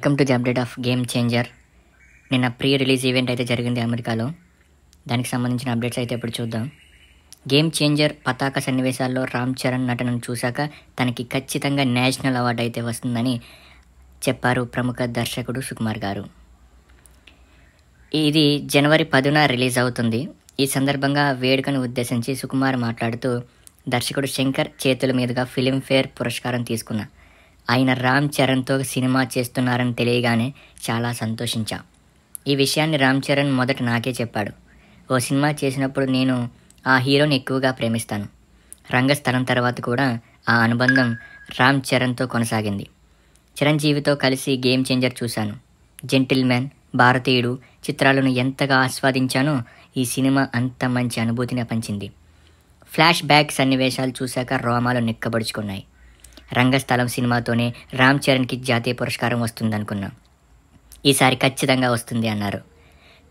Welcome to the update of game changer. నిన్న pre release event అయితే జరిగింది అమెరికాలో. దానికి సంబంధించిన అప్డేట్స్ అయితే ఇప్పుడు చూద్దాం. గేమ్ చేంజర్ పతాక సన్నివేశాల్లో రామ్ చరణ్ నటనను చూశాక తనకి ఖచ్చితంగా నేషనల్ అవార్డు అయితే వస్తుందని చెప్పారు ప్రముఖ దర్శకుడు సుకుమార్ గారు. ఇది జనవరి 10న రిలీజ్ అవుతుంది. ఈ సందర్భంగా వేడుకను ఉద్దేశించి సుకుమార్ మాట్లాడుతూ, దర్శకుడు శంకర్ చేతుల మీదుగా ఫిలింఫేర్ పురస్కారం తీసుకున్న ఆయన రామ్ చరణ్తో సినిమా చేస్తున్నారని తెలియగానే చాలా సంతోషించా. ఈ విషయాన్ని రామ్ చరణ్ మొదట నాకే చెప్పాడు. ఓ సినిమా చేసినప్పుడు నేను ఆ హీరోని ఎక్కువగా ప్రేమిస్తాను. రంగస్థలం తర్వాత కూడా ఆ అనుబంధం రామ్ చరణ్తో కొనసాగింది. చిరంజీవితో కలిసి గేమ్ చేంజర్ చూశాను. జెంటిల్మెన్, భారతీయుడు చిత్రాలను ఎంతగా ఆస్వాదించానో ఈ సినిమా అంత మంచి అనుభూతిని పంచింది. ఫ్లాష్ బ్యాక్ సన్నివేశాలు చూశాక రోమాలు నిక్కబడుచుకున్నాయి. రంగస్థలం సినిమాతోనే రామ్ చరణ్కి జాతీయ పురస్కారం వస్తుందనుకున్నా. ఈసారి ఖచ్చితంగా వస్తుంది అన్నారు.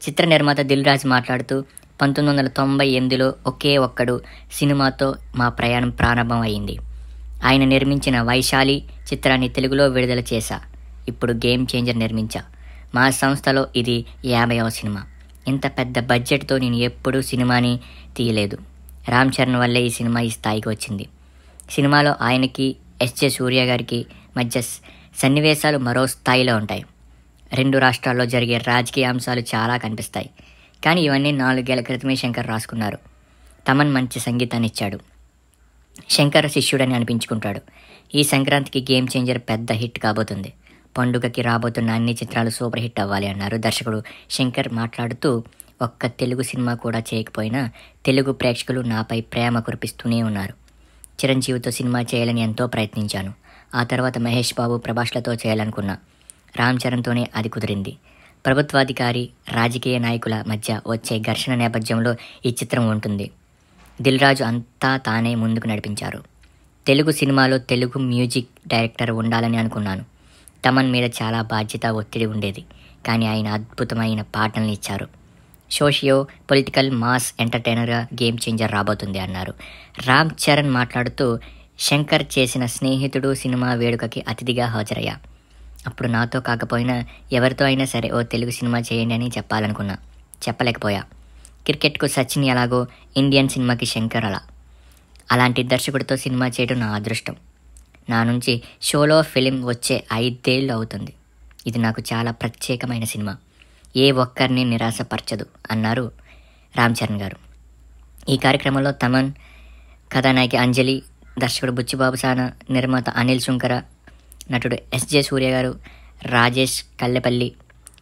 చిత్ర నిర్మాత దిల్ రాజు మాట్లాడుతూ, 1998లో ఒకే ఒక్కడు సినిమాతో మా ప్రయాణం ప్రారంభం అయింది. ఆయన నిర్మించిన వైశాలి చిత్రాన్ని తెలుగులో విడుదల చేశా. ఇప్పుడు గేమ్ చేంజర్ నిర్మించా. మా సంస్థలో ఇది 50వ సినిమా. ఇంత పెద్ద బడ్జెట్తో నేను ఎప్పుడూ సినిమాని తీయలేదు. రామ్ చరణ్ వల్లే ఈ సినిమా ఈ స్థాయికి వచ్చింది. సినిమాలో ఆయనకి ఎస్జే సూర్య గారికి మధ్య సన్నివేశాలు మరో స్థాయిలో ఉంటాయి. 2 రాష్ట్రాల్లో జరిగే రాజకీయ అంశాలు చాలా కనిపిస్తాయి. కానీ ఇవన్నీ 4 ఏళ్ల క్రితమే శంకర్ రాసుకున్నారు. తమన్ మంచి సంగీతాన్ని ఇచ్చాడు. శంకర్ శిష్యుడని అనిపించుకుంటాడు. ఈ సంక్రాంతికి గేమ్ చేంజర్ పెద్ద హిట్ కాబోతుంది. పండుగకి రాబోతున్న అన్ని చిత్రాలు సూపర్ హిట్ అవ్వాలి అన్నారు దర్శకుడు శంకర్ మాట్లాడుతూ, ఒక్క తెలుగు సినిమా కూడా చేయకపోయినా తెలుగు ప్రేక్షకులు నాపై ప్రేమ కురిపిస్తూనే ఉన్నారు. చిరంజీవితో సినిమా చేయాలని ఎంతో ప్రయత్నించాను. ఆ తర్వాత మహేష్ బాబు, ప్రభాస్లతో చేయాలనుకున్నా. రామ్ చరణ్తోనే అది కుదిరింది. ప్రభుత్వాధికారి, రాజకీయ నాయకుల మధ్య వచ్చే ఘర్షణ నేపథ్యంలో ఈ చిత్రం ఉంటుంది. దిల్ రాజు అంతా తానే ముందుకు నడిపించారు. తెలుగు సినిమాలో తెలుగు మ్యూజిక్ డైరెక్టర్ ఉండాలని అనుకున్నాను. తమన్ మీద చాలా బాధ్యత, ఒత్తిడి ఉండేది. కానీ ఆయన అద్భుతమైన పాటలను ఇచ్చారు. సోషియో పొలిటికల్ మాస్ ఎంటర్టైనర్గా గేమ్ చేంజర్ రాబోతుంది అన్నారు. రామ్ చరణ్ మాట్లాడుతూ, శంకర్ చేసిన స్నేహితుడు సినిమా వేడుకకి అతిథిగా హాజరయ్యా. అప్పుడు నాతో కాకపోయినా ఎవరితో అయినా సరే ఓ తెలుగు సినిమా చేయండి అని చెప్పాలనుకున్నా. చెప్పలేకపోయా. క్రికెట్కు సచిన్ ఎలాగో ఇండియన్ సినిమాకి శంకర్ అలాంటి దర్శకుడితో సినిమా చేయడం నా అదృష్టం. నా నుంచి షోలో ఫిలిం వచ్చే 5 ఏళ్ళు అవుతుంది. ఇది నాకు చాలా ప్రత్యేకమైన సినిమా. ఏ ఒక్కరిని నిరాశపరచదు అన్నారు రామ్ చరణ్ గారు. ఈ కార్యక్రమంలో తమన్, కథానాయకి అంజలి, దర్శకుడు బుచ్చిబాబు సానా, నిర్మాత అనిల్ శుంకర, నటుడు ఎస్జే సూర్య గారు, రాజేష్ కల్లెపల్లి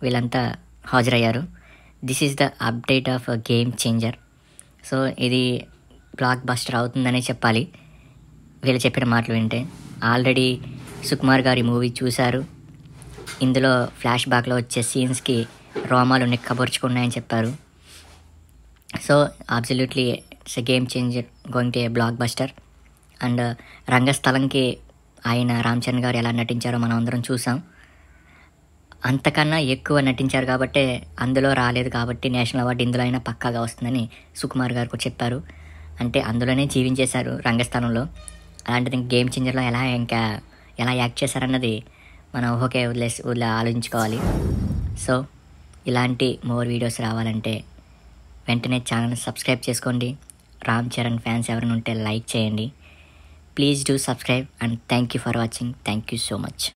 వీళ్ళంతా హాజరయ్యారు. This is the update of game changer. So ఇది బ్లాక్ బస్టర్ అవుతుందనే చెప్పాలి వీళ్ళు చెప్పిన మాటలు వింటే. ఆల్రెడీ సుకుమార్ గారి మూవీ చూశారు. ఇందులో ఫ్లాష్ బ్యాక్లో వచ్చే సీన్స్కి రోమాలు నిక్కబరుచుకున్నాయని చెప్పారు. So absolutely it's a game changer, going to a blockbuster. And రంగస్థలంకి ఆయన రామ్ చరణ్ గారు ఎలా నటించారో మనం అందరం చూసాం. అంతకన్నా ఎక్కువ నటించారు కాబట్టే అందులో రాలేదు కాబట్టి నేషనల్ అవార్డు ఇందులో అయినా పక్కాగా వస్తుందని సుకుమార్ గారు చెప్పారు. అంటే అందులోనే జీవించేశారు రంగస్థలంలో. అలాంటిది గేమ్ చేంజర్లో ఎలా యాక్ట్ చేశారన్నది మనం వదిలే ఆలోచించుకోవాలి. సో ఇలాంటి మోర్ వీడియోస్ రావాలంటే వెంటనే ఛానల్ని సబ్స్క్రైబ్ చేసుకోండి. రామ్ చరణ్ ఫ్యాన్స్ ఎవరైనా ఉంటే లైక్ చేయండి. Please do subscribe and thank you for watching. Thank you so much.